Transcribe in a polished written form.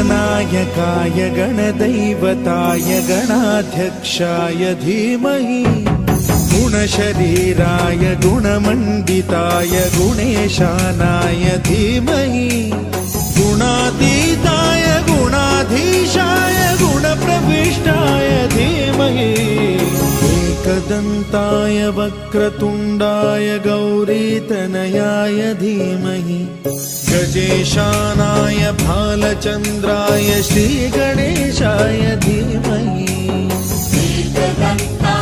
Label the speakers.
Speaker 1: गणनायकाय गणदैवताय गणाध्यक्षाय धीमहि गुणशरीराय गुणमण्डिताय गुणेशानाय धीमहि गुणातीताय गुणाधीशाय गुणप्रविष्टाय धीमहि एकदन्ताय वक्रतुण्डाय गौरीतनयाय धीमहि गजेशानाय भालचन्द्राय श्रीगणेशाय धीमहि
Speaker 2: एकदन्ताय